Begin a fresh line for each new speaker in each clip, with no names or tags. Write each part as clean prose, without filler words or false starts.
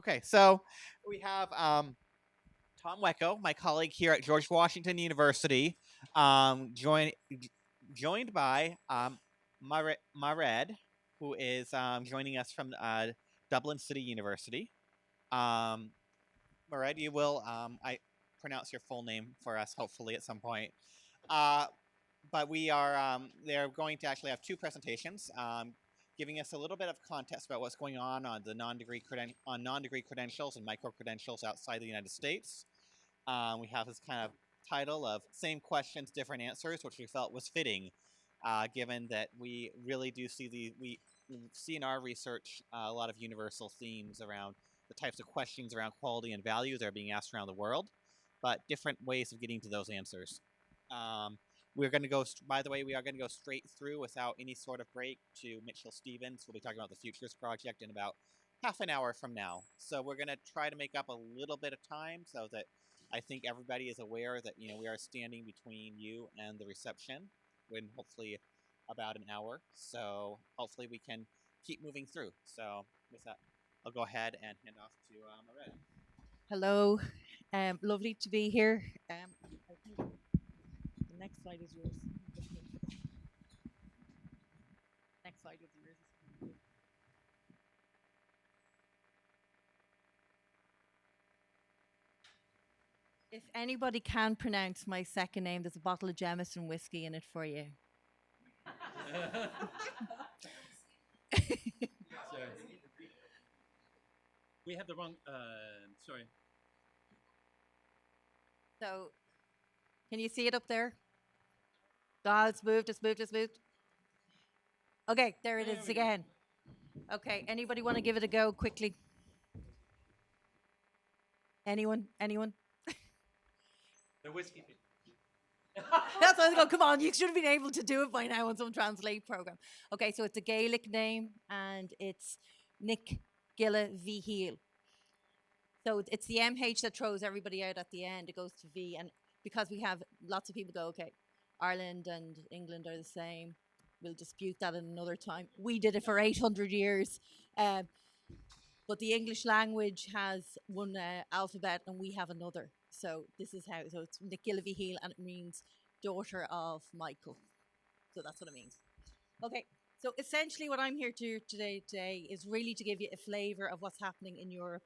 Okay, so we have Tom Weko, my colleague here at George Washington University, joined by Mairéad, who is joining us from Dublin City University. Um, Mairéad, you will I pronounce your full name for us, hopefully at some point. Uh, but we are they're going to actually have two presentations, giving us a little bit of context about what's going on the non-degree credentials and micro credentials outside the United States. We have this kind of title of "Same Questions, Different Answers," which we felt was fitting, given that we really do see we see in our research a lot of universal themes around the types of questions around quality and value that are being asked around the world, but different ways of getting to those answers. Um, we're going to go, by the way, we are going to go straight through without any sort of break to Mhichíl Stevens. We'll be talking about the Futures Project in about half an hour from now. So we're going to try to make up a little bit of time so that I think everybody is aware that, we are standing between you and the reception in hopefully about an hour. So hopefully we can keep moving through. So with that, I'll go ahead and hand off to Mairéad.
Hello, lovely to be here. I think the next slide is yours. Next slide is yours. If anybody can pronounce my second name, there's a bottle of Jameson whiskey in it for you.
Sorry. We have the wrong. Sorry.
So, can you see it up there? God, it's moved, it's moved, it's moved. Okay, there it
There
is
we go.
again. Okay, anybody want to give it a go quickly? Anyone? Anyone?
The whiskey.
That's what I was going, come on, you should have been able to do it by now on some translate program. Okay, so it's a Gaelic name and it's Nick Gilla Mhichíl. So it's the MH that throws everybody out at the end. It goes to V. And because we have lots of people go, okay, Ireland and England are the same. We'll dispute that at another time. We did it for 800 years. But the English language has one alphabet and we have another. So this is how, so it's Nick Gilla Mhichíl and it means daughter of Michael. So that's what it means. Okay, so essentially what I'm here to today is really to give you a flavour of what's happening in Europe.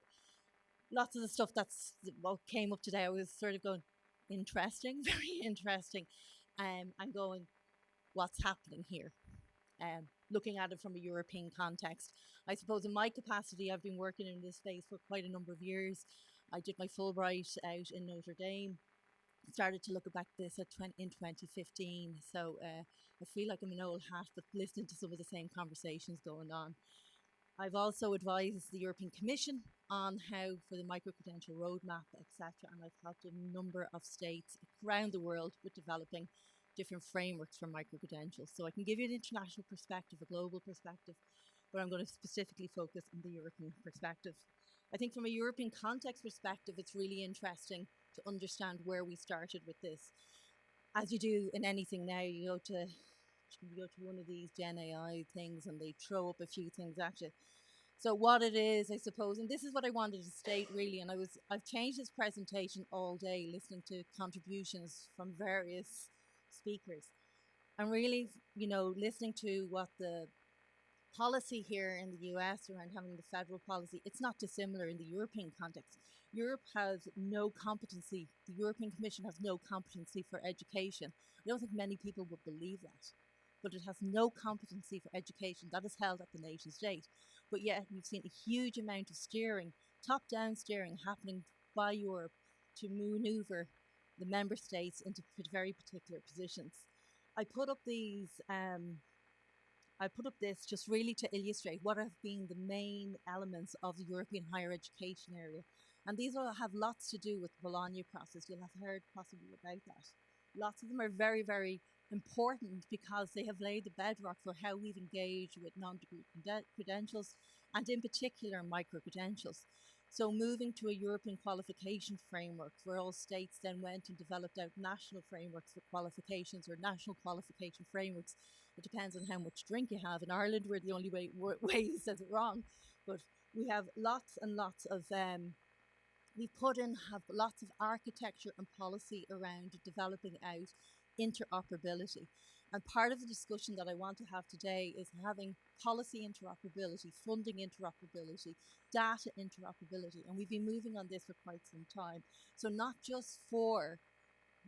Lots of the stuff that's what came up today, I was sort of going, interesting, very interesting, and going, what's happening here? Looking at it from a European context. I suppose in my capacity, I've been working in this space for quite a number of years. I did my Fulbright out in Notre Dame. Started to look back at this in 2015. So I feel like I'm an old hat, but listening to some of the same conversations going on. I've also advised the European Commission on how for the micro-credential roadmap, etc. And I've helped a number of states around the world with developing different frameworks for micro-credentials. So I can give you an international perspective, a global perspective, but I'm going to specifically focus on the European perspective. I think from a European context perspective, it's really interesting to understand where we started with this. As you do in anything now, you go to one of these Gen AI things and they throw up a few things at you. So what it is, I suppose, and this is what I wanted to state really, and I've changed this presentation all day listening to contributions from various speakers. And really, listening to what the policy here in the US around having the federal policy, it's not dissimilar in the European context. Europe has no competency, the European Commission has no competency for education. I don't think many people would believe that. But it has no competency for education. That is held at the nation state. But yet you've seen a huge amount of steering, top-down steering happening by Europe to maneuver the member states into very particular positions. I put up this just really to illustrate what have been the main elements of the European higher education area. And these all have lots to do with the Bologna process. You'll have heard possibly about that. Lots of them are very, very important because they have laid the bedrock for how we've engaged with non-degree credentials and in particular micro-credentials. So moving to a European qualification framework where all states then went and developed out national frameworks for qualifications or national qualification frameworks. It depends on how much drink you have. In Ireland, we're the only way who says it wrong. But We have lots and lots of we put in have lots of architecture and policy around developing out interoperability. And part of the discussion that I want to have today is having policy interoperability, funding interoperability, data interoperability. And we've been moving on this for quite some time. So, not just for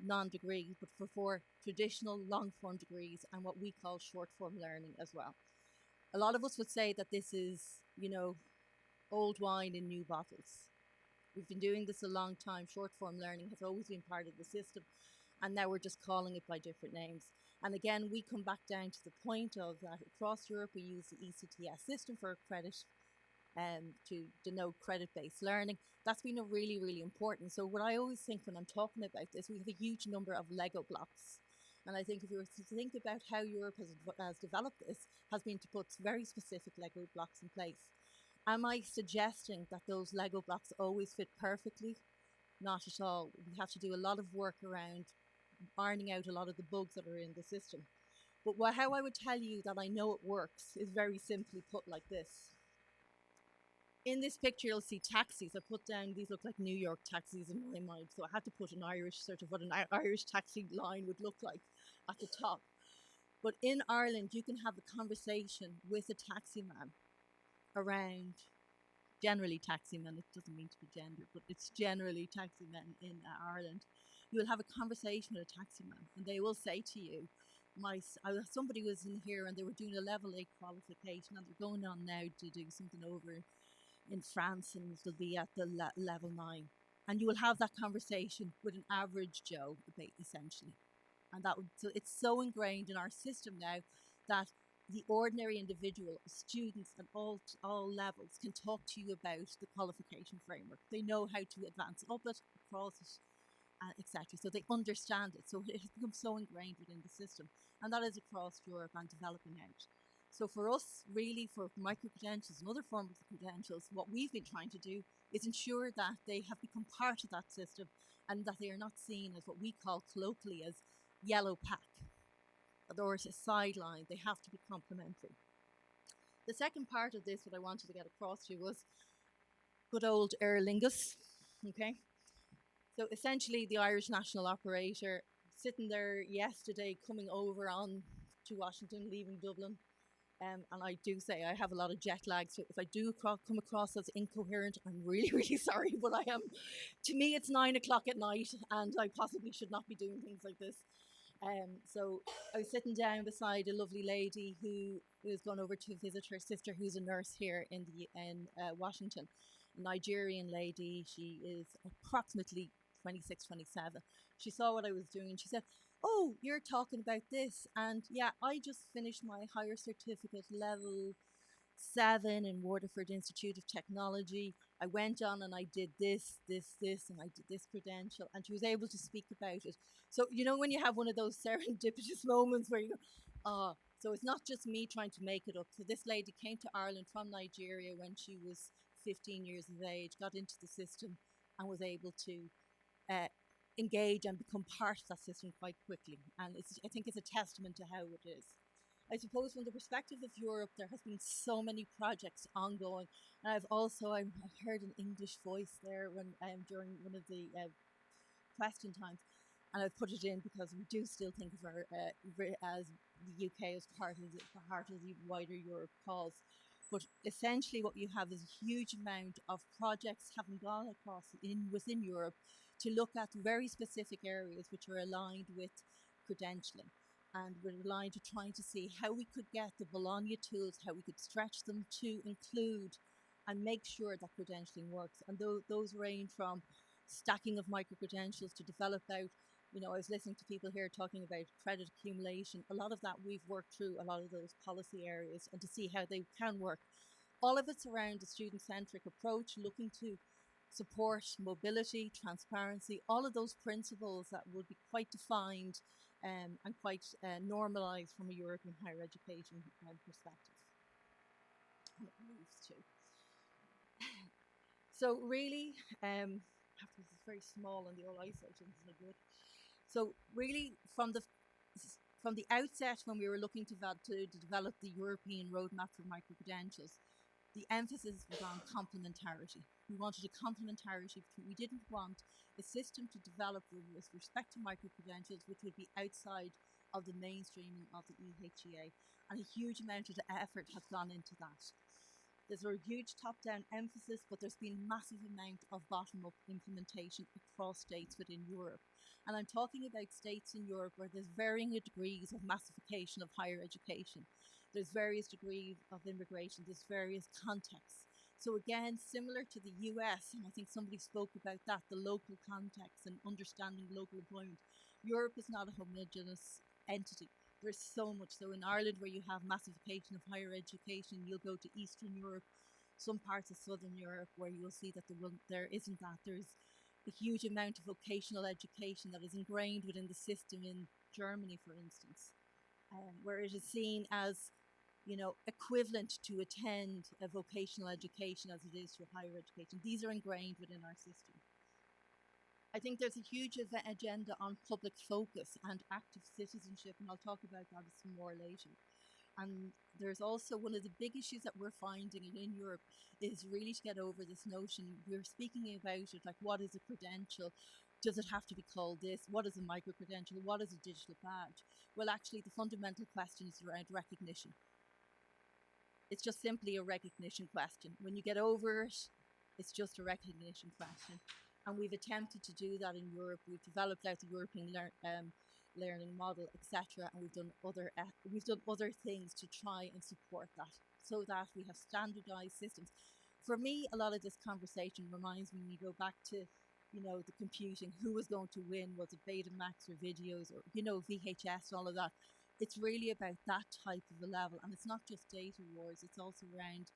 non-degree, but for traditional long-form degrees and what we call short-form learning as well. A lot of us would say that this is, old wine in new bottles. We've been doing this a long time. Short-form learning has always been part of the system, and now we're just calling it by different names. And again, we come back down to the point of that across Europe we use the ECTS system for credit to denote credit-based learning. That's been a really, really important. So what I always think when I'm talking about this, we have a huge number of Lego blocks. And I think if you were to think about how Europe has developed this, has been to put very specific Lego blocks in place. Am I suggesting that those Lego blocks always fit perfectly? Not at all. We have to do a lot of work around ironing out a lot of the bugs that are in the system. But how I would tell you that I know it works is very simply put like this. In this picture, you'll see taxis. I put down, these look like New York taxis in my mind. So I had to put an Irish, sort of what an Irish taxi line would look like at the top. But in Ireland, you can have a conversation with a taxi man around, generally taxi men, it doesn't mean to be gendered, but it's generally taxi men in Ireland. You will have a conversation with a taxi man and they will say to you, somebody was in here and they were doing a level 8 qualification and they're going on now to do something over in France and they'll be at the level 9. And you will have that conversation with an average Joe, essentially. And so it's so ingrained in our system now that the ordinary individual, students at all levels, can talk to you about the qualification framework. They know how to advance up it, across it, etc. So they understand it. So it has become so ingrained within the system. And that is across Europe and developing out. So for us, really, for micro-credentials and other forms of credentials, what we've been trying to do is ensure that they have become part of that system and that they are not seen as what we call colloquially as yellow pack or a sideline. They have to be complementary. The second part of this, what I wanted to get across to you, was good old Aer Lingus. Okay, so essentially the Irish national operator sitting there yesterday, coming over on to Washington, leaving Dublin. And I do say I have a lot of jet lag, so if I do come across as incoherent, I'm really, really sorry. But I am, to me, it's 9 o'clock at night, and I possibly should not be doing things like this. So I was sitting down beside a lovely lady who was gone over to visit her sister, who's a nurse here in Washington, a Nigerian lady. She is approximately 26, 27. She saw what I was doing, and she said, "Oh, you're talking about this." And yeah, I just finished my higher certificate level 7 in Waterford Institute of Technology. I went on and I did this, and I did this credential. And she was able to speak about it. So, when you have one of those serendipitous moments where you go, so it's not just me trying to make it up. So this lady came to Ireland from Nigeria when she was 15 years of age, got into the system and was able to engage and become part of that system quite quickly. And I think it's a testament to how it is. I suppose from the perspective of Europe, there has been so many projects ongoing. And I heard an English voice there during one of the question times. And I've put it in because we do still think of our as the UK as part of the wider Europe cause. But essentially what you have is a huge amount of projects having gone across within Europe to look at very specific areas which are aligned with credentialing. And we're aligned to trying to see how we could get the Bologna tools, how we could stretch them to include and make sure that credentialing works. And those range from stacking of micro-credentials to develop out, I was listening to people here talking about credit accumulation. A lot of that we've worked through a lot of those policy areas and to see how they can work. All of it's around a student-centric approach, looking to support mobility, transparency, all of those principles that would be quite defined and quite normalised from a European higher education perspective. And it moves to. So really, this is very small and the old eyesight isn't so good. So really, from the outset, when we were looking to develop the European roadmap for micro-credentials, the emphasis was on complementarity. We wanted a complementarity between, we didn't want a system to develop with respect to micro-credentials which would be outside of the mainstreaming of the EHEA. And a huge amount of effort has gone into that. There's a huge top-down emphasis, but there's been a massive amount of bottom-up implementation across states within Europe. And I'm talking about states in Europe where there's varying degrees of massification of higher education. There's various degrees of immigration, there's various contexts. So again, similar to the US, and I think somebody spoke about that, the local context and understanding local employment. Europe is not a homogeneous entity. There's so much. So in Ireland, where you have massification of higher education, you'll go to Eastern Europe, some parts of Southern Europe, where you'll see that there isn't that. There's a huge amount of vocational education that is ingrained within the system in Germany, for instance, where it is seen as, you know, equivalent to attend a vocational education as it is to higher education. These are ingrained within our system. I think there's a huge agenda on public focus and active citizenship, and I'll talk about that some more later. And there's also one of the big issues that we're finding in Europe is really to get over this notion. We're speaking about it like, what is a credential? Does it have to be called this? What is a micro-credential? What is a digital badge? Well, actually, the fundamental question is around recognition. It's just simply a recognition question. When you get over it, it's just a recognition question. And we've attempted to do that in Europe. We've developed out the European learning model, etc. And we've done other things to try and support that, so that we have standardized systems. For me, a lot of this conversation reminds me, when you go back to, you know, the computing, who was going to win? Was it Betamax or videos or, you know, VHS, all of that? It's really about that type of a level. And it's not just data wars, it's also around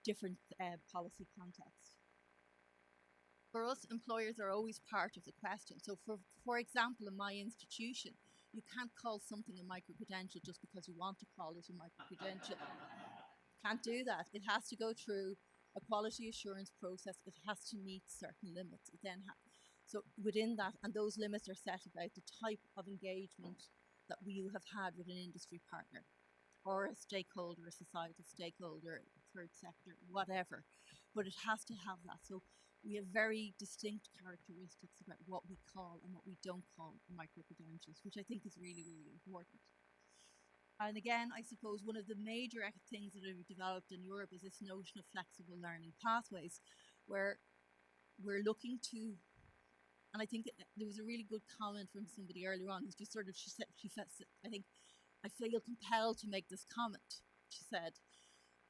different policy contexts. For us, employers are always part of the question. So for example, in my institution, you can't call something a micro-credential just because you want to call it a micro-credential. Can't do that. It has to go through a quality assurance process. It has to meet certain limits. So within that, and those limits are set about the type of engagement that you have had with an industry partner or a stakeholder, a societal stakeholder, third sector, whatever. But it has to have that. So we have very distinct characteristics about what we call and what we don't call micro-credentials, which I think is really, really important. And again, I suppose one of the major things that have developed in Europe is this notion of flexible learning pathways, where we're looking to, and I think there was a really good comment from somebody earlier on who's just sort of, she said, I think, I feel compelled to make this comment, she said.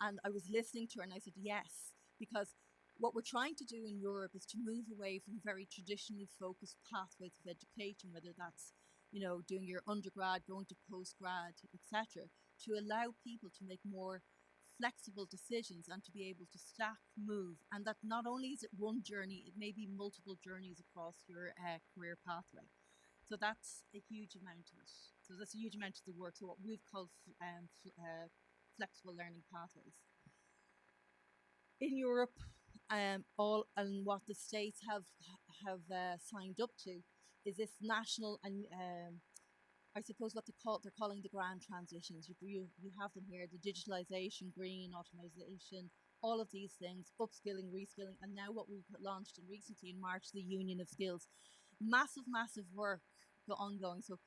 And I was listening to her and I said, yes, because what we're trying to do in Europe is to move away from very traditionally focused pathways of education, whether that's, you know, doing your undergrad, going to postgrad, etc., to allow people to make more flexible decisions and to be able to stack, move, and that not only is it one journey, it may be multiple journeys across your career pathway. So that's a huge amount of it. So that's a huge amount of the work. So what we've called flexible learning pathways. In Europe, all and what the states have signed up to is this national and I suppose what they're calling the grand transitions. You have them here: the digitalization, green, automation, all of these things, upskilling, reskilling, and now what we've launched in recently in March, the Union of Skills. Massive, massive work ongoing. So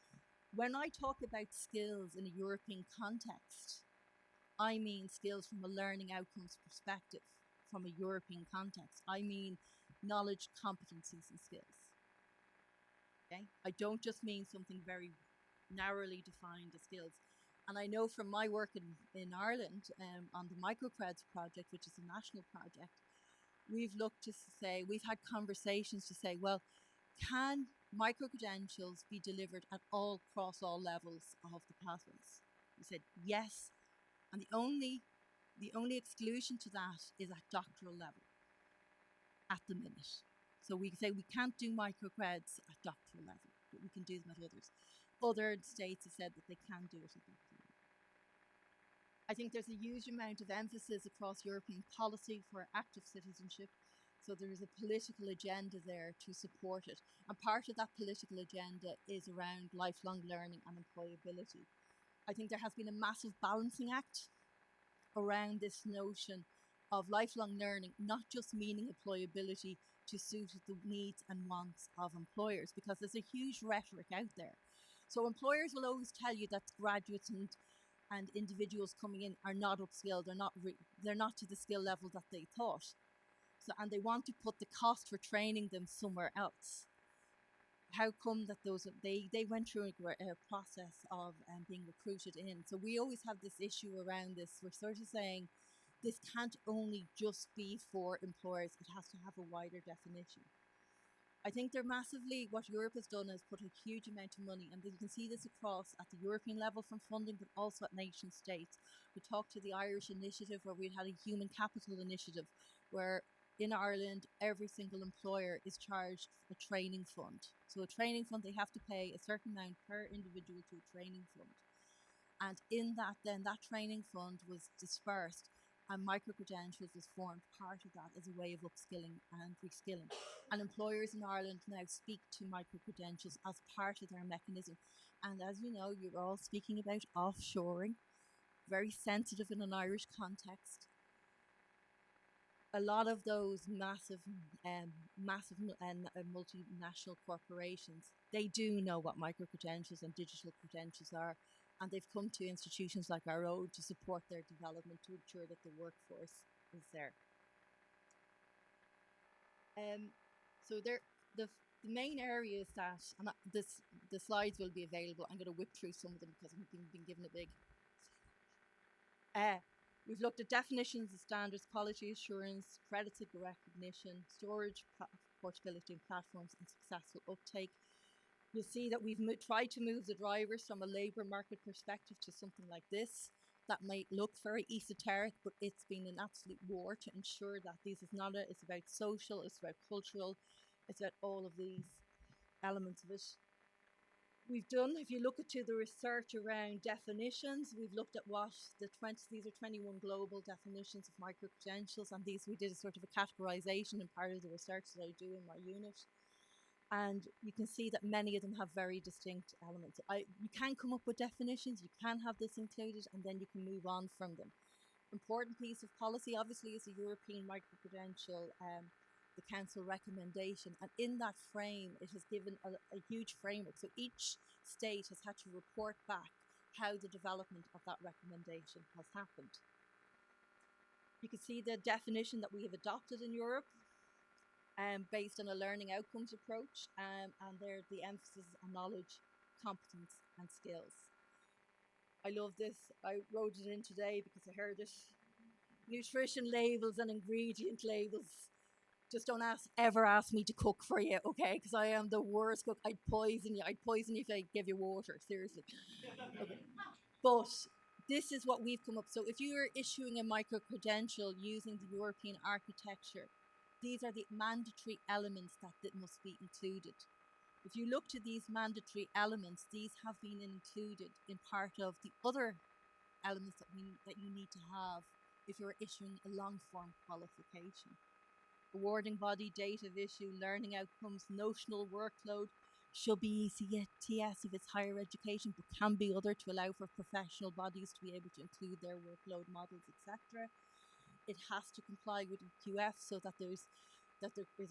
when I talk about skills in a European context, I mean skills from a learning outcomes perspective. From a European context, I mean knowledge, competencies, and skills. Okay, I don't just mean something very narrowly defined as skills. And I know from my work in Ireland on the Microcreds project, which is a national project, we've looked to say, we've had conversations to say, well, can micro-credentials be delivered at all, across all levels of the pathways? We said yes, and the only exclusion to that is at doctoral level at the minute. So we say we can't do microcreds at doctoral level, but we can do them at others. Other states have said that they can do it at doctoral level. I think there's a huge amount of emphasis across European policy for active citizenship. So there is a political agenda there to support it. And part of that political agenda is around lifelong learning and employability. I think there has been a massive balancing act around this notion of lifelong learning, not just meaning employability to suit the needs and wants of employers, because there's a huge rhetoric out there. So employers will always tell you that graduates and individuals coming in are not upskilled, they're not to the skill level that they thought. So, and they want to put the cost for training them somewhere else. How come that they went through a process of being recruited in? So we always have this issue around this. We're sort of saying this can't only just be for employers; it has to have a wider definition. I think they're massively, what Europe has done is put a huge amount of money, and you can see this across at the European level from funding, but also at nation states. We talked to the Irish initiative where we had a human capital initiative where in Ireland, every single employer is charged a training fund. So a training fund, they have to pay a certain amount per individual to a training fund. And in that, then that training fund was dispersed and micro-credentials was formed part of that as a way of upskilling and reskilling. And employers in Ireland now speak to micro-credentials as part of their mechanism. And as you know, you're all speaking about offshoring, very sensitive in an Irish context. A lot of those massive multinational corporations, they do know what micro-credentials and digital credentials are, and they've come to institutions like our own to support their development to ensure that the workforce is there. So the main areas that, and the slides will be available. I'm going to whip through some of them because I've been given a big. We've looked at definitions of standards, quality assurance, credit recognition, storage, portability and platforms, and successful uptake. You'll see that we've tried to move the drivers from a labour market perspective to something like this. That might look very esoteric, but it's been an absolute war to ensure that this is not it's about social, it's about cultural, it's about all of these elements of it. We've done, if you look to the research around definitions, we've looked at what these are 21 global definitions of micro-credentials, and these we did a sort of a categorization in part of the research that I do in my unit. And you can see that many of them have very distinct elements. You can come up with definitions, you can have this included, and then you can move on from them. Important piece of policy, obviously, is the European micro-credential, the council recommendation, and in that frame it has given a huge framework. So each state has had to report back how the development of that recommendation has happened. You can see the definition that we have adopted in Europe, based on a learning outcomes approach, and there the emphasis on knowledge, competence and skills. I love this. I wrote it in today because I heard it. Nutrition labels and ingredient labels. Just don't ever ask me to cook for you, okay? Because I am the worst cook. I'd poison you. I'd poison you if I give you water, seriously. Okay. But this is what we've come up. So if you are issuing a micro-credential using the European architecture, these are the mandatory elements that must be included. If you look to these mandatory elements, these have been included in part of the other elements that you need to have if you're issuing a long-form qualification. Awarding body, date of issue, learning outcomes, notional workload should be ECTS if it's higher education, but can be other to allow for professional bodies to be able to include their workload models, etc. It has to comply with EQF so that there is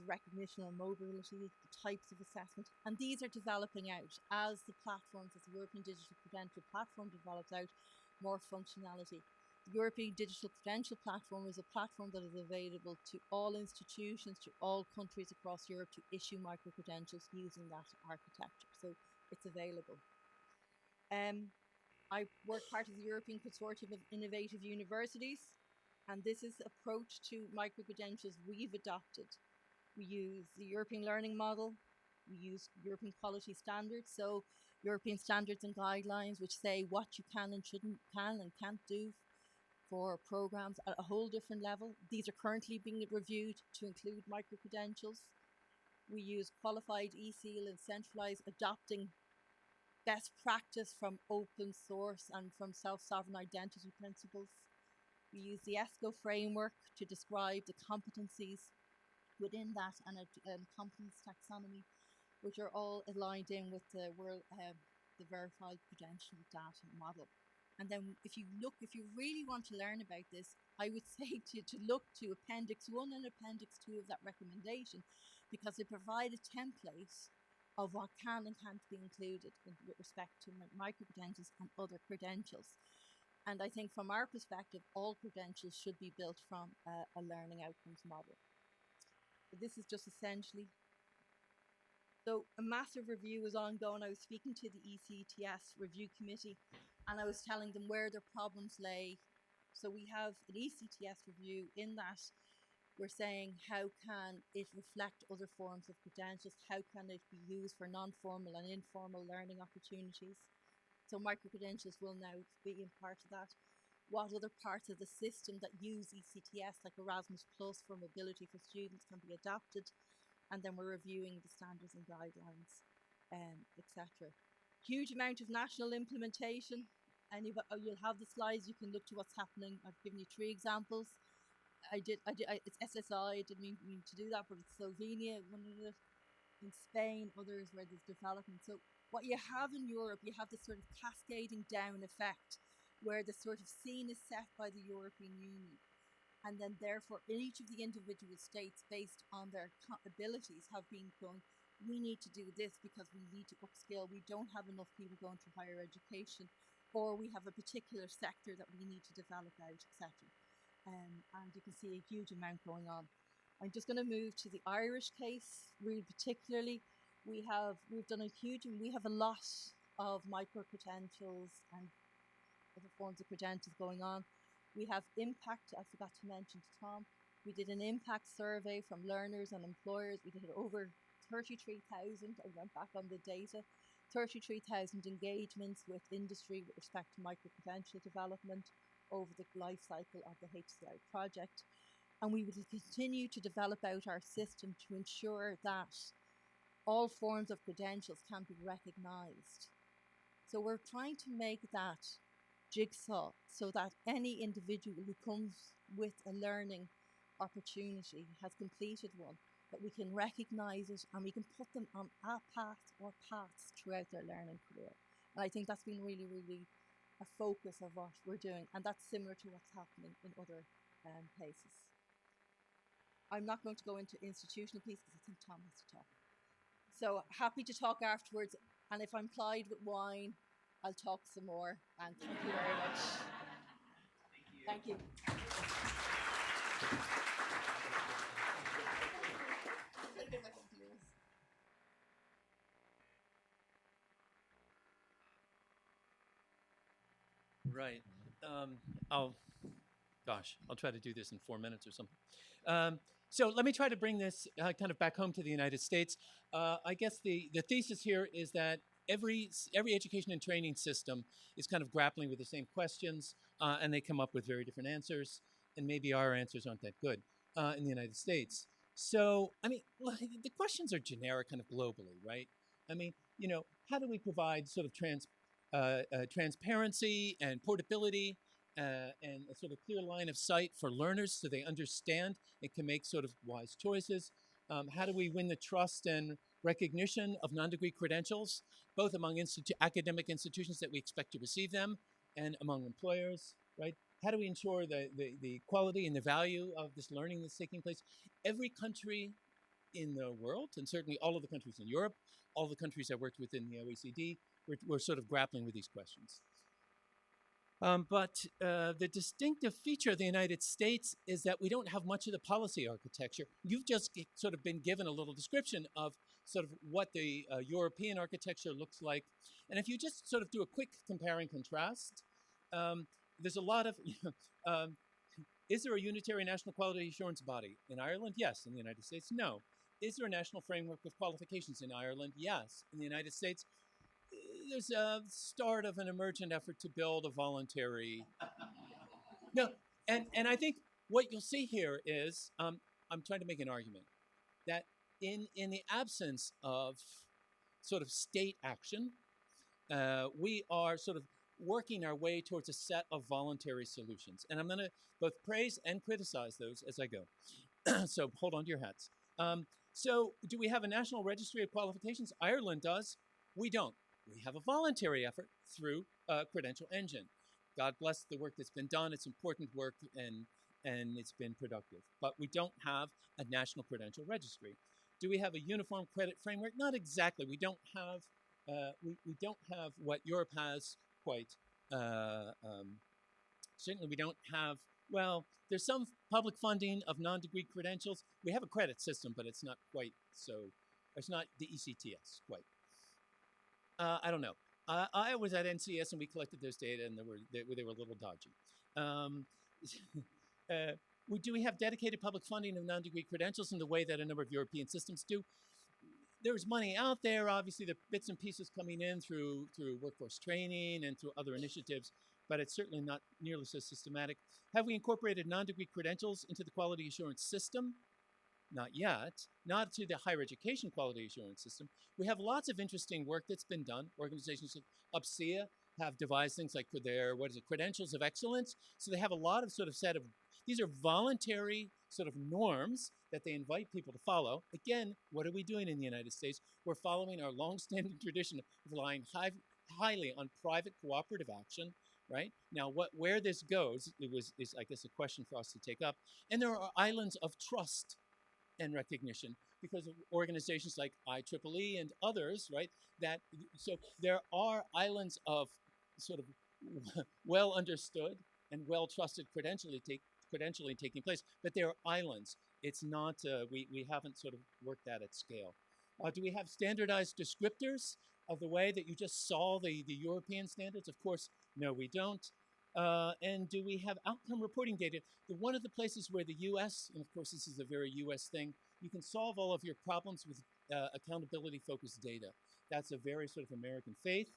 recognition of mobility, the types of assessment, and these are developing out as the platforms, as the European Digital Credential Platform develops out more functionality. The European Digital Credential Platform is a platform that is available to all institutions, to all countries across Europe to issue micro-credentials using that architecture. So it's available. I work part of the European Consortium of Innovative Universities, and this is the approach to micro-credentials we've adopted. We use the European Learning Model, we use European Quality Standards, so European standards and guidelines which say what you can and can't do for programs at a whole different level. These are currently being reviewed to include micro-credentials. We use qualified eSeal and centralized, adopting best practice from open source and from self-sovereign identity principles. We use the ESCO framework to describe the competencies within that and a competence taxonomy, which are all aligned in with the verified credential data model. And then if you really want to learn about this, I would say to look to Appendix 1 and Appendix 2 of that recommendation, because they provide a template of what can and can't be included with respect to micro-credentials and other credentials. And I think from our perspective, all credentials should be built from a learning outcomes model. But this is just essentially. So a massive review is ongoing. I was speaking to the ECTS review committee, and I was telling them where their problems lay. So we have an ECTS review. In that, we're saying, how can it reflect other forms of credentials? How can it be used for non-formal and informal learning opportunities? So micro-credentials will now be in part of that. What other parts of the system that use ECTS, like Erasmus Plus for mobility for students, can be adapted? And then we're reviewing the standards and guidelines, etc. Huge amount of national implementation. And you'll have the slides. You can look to what's happening. I've given you 3 examples. It's SSI. I didn't mean to do that, but it's Slovenia, one of the, in Spain, others where there's development. So what you have in Europe, you have this sort of cascading down effect, where the sort of scene is set by the European Union. And then therefore each of the individual states, based on their abilities, have been going, we need to do this because we need to upskill. We don't have enough people going through higher education, or we have a particular sector that we need to develop out, etc. And you can see a huge amount going on. I'm just going to move to the Irish case, really particularly. We've done a huge, we have a lot of micro-credentials and other forms of credentials going on. We have impact. I forgot to mention to Tom, we did an impact survey from learners and employers. We did over 33,000. I went back on the data. 33,000 engagements with industry with respect to micro-credential development over the life cycle of the HCI project. And we will continue to develop out our system to ensure that all forms of credentials can be recognised. So we're trying to make that jigsaw so that any individual who comes with a learning opportunity, has completed one, that we can recognise it and we can put them on a path or paths throughout their learning career. And I think that's been really, really a focus of what we're doing, and that's similar to what's happening in other places. I'm not going to go into institutional piece because I think Tom has to talk. So happy to talk afterwards, and if I'm plied with wine, I'll talk some more, and thank you very much. Thank you.
Right. I'll try to do this in 4 minutes or something. So let me try to bring this kind of back home to the United States. I guess the thesis here is that every education and training system is kind of grappling with the same questions, and they come up with very different answers, and maybe our answers aren't that good in the United States. So, I mean, the questions are generic kind of globally, right? I mean, how do we provide sort of transparency and portability and a sort of clear line of sight for learners so they understand and can make sort of wise choices? How do we win the trust and recognition of non-degree credentials, both among academic institutions that we expect to receive them and among employers, right? How do we ensure the quality and the value of this learning that's taking place? Every country in the world, and certainly all of the countries in Europe, all the countries that worked within the OECD, we're sort of grappling with these questions. But the distinctive feature of the United States is that we don't have much of the policy architecture. You've just sort of been given a little description of sort of what the European architecture looks like. And if you just sort of do a quick compare and contrast, there's a lot of, is there a unitary national quality assurance body? In Ireland, yes. In the United States, no. Is there a national framework of qualifications in Ireland? Yes. In the United States, there's a start of an emergent effort to build a voluntary. No, and I think what you'll see here is, I'm trying to make an argument that in the absence of sort of state action, we are sort of working our way towards a set of voluntary solutions. And I'm going to both praise and criticize those as I go. So hold on to your hats. So do we have a national registry of qualifications? Ireland does. We don't. We have a voluntary effort through a credential engine. God bless the work that's been done. It's important work, and it's been productive. But we don't have a national credential registry. Do we have a uniform credit framework? Not exactly. We don't have we don't have what Europe has quite. Certainly, we don't have. Well, there's some public funding of non-degree credentials. We have a credit system, but it's not quite so. It's not the ECTS quite. I don't know. I was at NCS and we collected those data, and they were a little dodgy. Do we have dedicated public funding of non-degree credentials in the way that a number of European systems do? There's money out there. Obviously, the bits and pieces coming in through workforce training and through other initiatives, but it's certainly not nearly so systematic. Have we incorporated non-degree credentials into the quality assurance system? Not yet. Not to the higher education quality assurance system. We have lots of interesting work that's been done. Organizations like UPSEA have devised things like for their, credentials of excellence. So they have a lot of set of, these are voluntary sort of norms that they invite people to follow. Again, what are we doing in the United States? We're following our longstanding tradition of relying highly on private cooperative action, right? Now, where this goes is I guess a question for us to take up. And there are islands of trust and recognition because of organizations like IEEE and others, right? So there are islands of sort of well understood and well trusted credentialing taking place, but they are islands. It's not, we haven't sort of worked that at scale. Do we have standardized descriptors of the way that you just saw the European standards? Of course, no, we don't. And do we have outcome reporting data? One of the places where the US, and of course this is a very US thing, you can solve all of your problems with accountability-focused data. That's a very sort of American faith.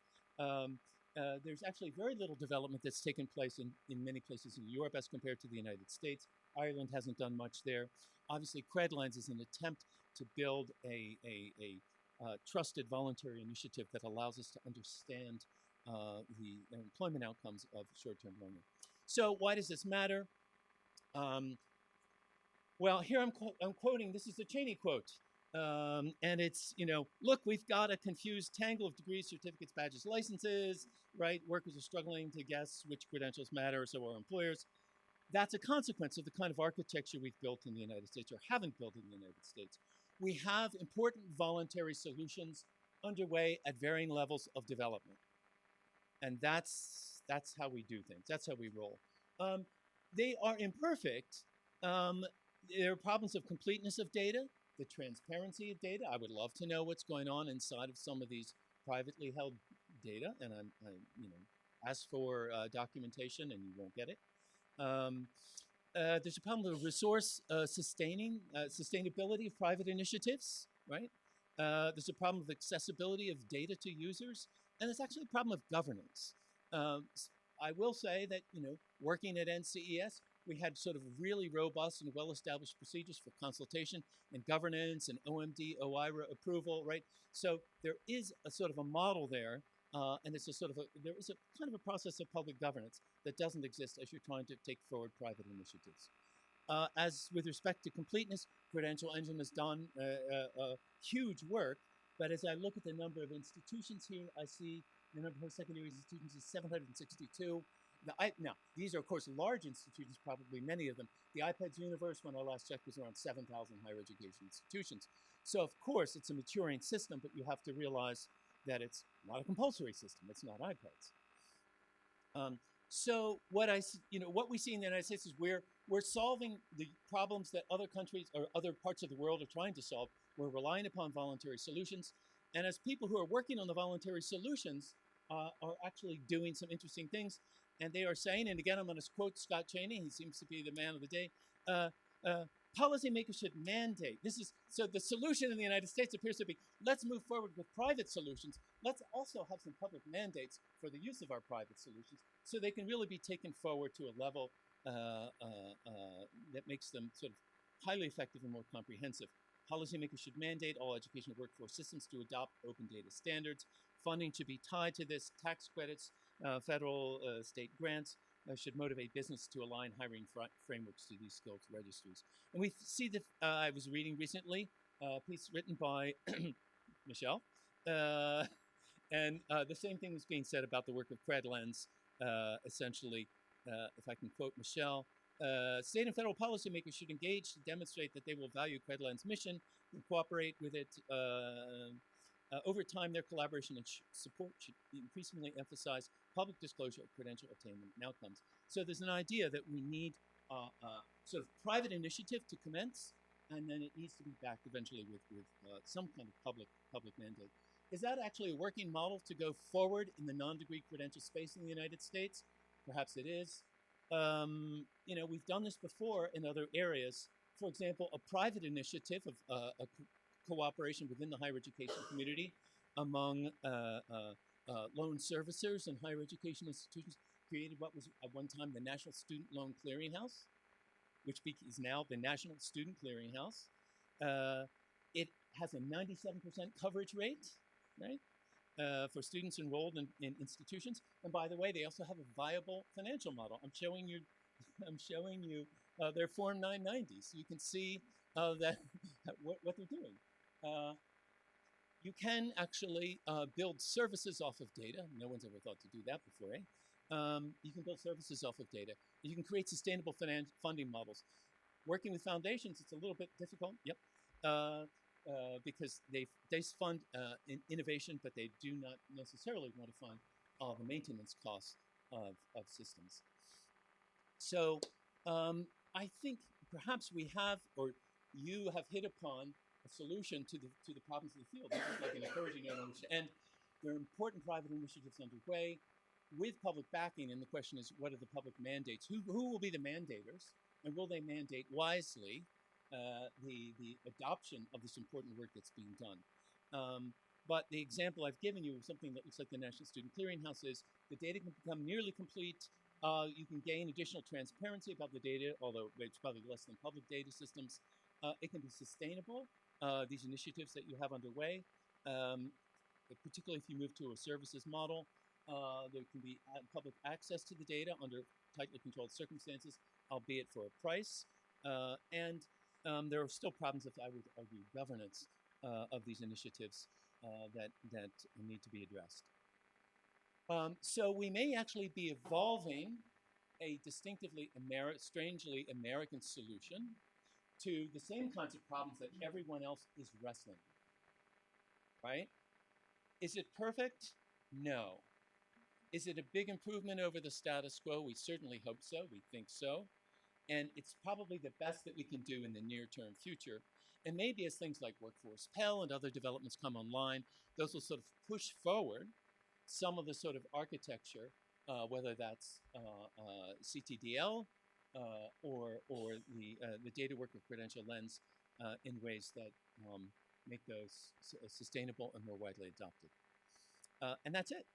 There's actually very little development that's taken place in many places in Europe as compared to the United States. Ireland hasn't done much there. Obviously, Credlines is an attempt to build a trusted voluntary initiative that allows us to understand the employment outcomes of short-term learning. So why does this matter? Well, here I'm quoting, this is the Cheney quote. And it's, look, we've got a confused tangle of degrees, certificates, badges, licenses, right? Workers are struggling to guess which credentials matter, so are employers. That's a consequence of the kind of architecture we've built in the United States or haven't built in the United States. We have important voluntary solutions underway at varying levels of development. And that's how we do things. That's how we roll. They are imperfect. There are problems of completeness of data, the transparency of data. I would love to know what's going on inside of some of these privately held data, and I ask for documentation, and you won't get it. There's a problem with resource sustainability of private initiatives, right? There's a problem of accessibility of data to users, and there's actually a problem of governance. I will say that, working at NCES, we had sort of really robust and well-established procedures for consultation and governance and OMD, OIRA approval, right? So there is a sort of a model there, and it's there is a kind of a process of public governance that doesn't exist as you're trying to take forward private initiatives. As with respect to completeness, Credential Engine has done huge work, but as I look at the number of institutions here, I see the number of post-secondary institutions is 762. Now, these are, of course, large institutions, probably many of them. The IPEDS universe, when I last checked, was around 7,000 higher education institutions. So, of course, it's a maturing system, but you have to realize that it's not a compulsory system. It's not IPEDS. So what we see in the United States is we're solving the problems that other countries or other parts of the world are trying to solve. We're relying upon voluntary solutions. And as people who are working on the voluntary solutions are actually doing some interesting things, and they are saying, and again, I'm going to quote Scott Cheney, he seems to be the man of the day, policymakers should mandate. So the solution in the United States appears to be, let's move forward with private solutions. Let's also have some public mandates for the use of our private solutions so they can really be taken forward to a level that makes them sort of highly effective and more comprehensive. Policymakers should mandate all educational workforce systems to adopt open data standards. Funding should be tied to this. Tax credits, federal, state grants should motivate business to align hiring frameworks to these skills registries. And we see that I was reading recently a piece written by Mhichíl, and the same thing was being said about the work of Credlens essentially, if I can quote Michelle, state and federal policymakers should engage to demonstrate that they will value Creditland's mission and cooperate with it. Over time, their collaboration and support should increasingly emphasize public disclosure of credential attainment and outcomes. So there's an idea that we need sort of private initiative to commence, and then it needs to be backed eventually with some kind of public mandate. Is that actually a working model to go forward in the non-degree credential space in the United States? Perhaps it is. We've done this before in other areas. For example, a private initiative of a cooperation within the higher education community among loan servicers and higher education institutions created what was at one time the National Student Loan Clearinghouse, which is now the National Student Clearinghouse. It has a 97% coverage rate, right, for students enrolled in institutions. And by the way, they also have a viable financial model. I'm showing you their Form 990, so you can see that what they're doing. You can actually build services off of data. No one's ever thought to do that before, eh? You can build services off of data. You can create sustainable funding models. Working with foundations, it's a little bit difficult. Yep. Because they fund innovation, but they do not necessarily want to fund all the maintenance costs of systems. So I think perhaps we have, or you have hit upon a solution to the problems of the field. This is like an encouraging innovation. And there are important private initiatives underway with public backing, and the question is, what are the public mandates? Who will be the mandators, and will they mandate wisely the adoption of this important work that's being done? But the example I've given you of something that looks like the National Student Clearinghouse is the data can become nearly complete. You can gain additional transparency about the data, although it's probably less than public data systems. It can be sustainable, these initiatives that you have underway, particularly if you move to a services model. There can be public access to the data under tightly controlled circumstances, albeit for a price. And there are still problems with, I would argue, governance of these initiatives that need to be addressed. So we may actually be evolving a distinctively strangely American solution to the same kinds of problems that everyone else is wrestling with, right? Is it perfect? No. Is it a big improvement over the status quo? We certainly hope so. We think so. And it's probably the best that we can do in the near-term future. And maybe as things like Workforce Pell and other developments come online, those will sort of push forward some of the sort of architecture, whether that's CTDL or the data work of Credential Lens in ways that make those sustainable and more widely adopted. And that's it.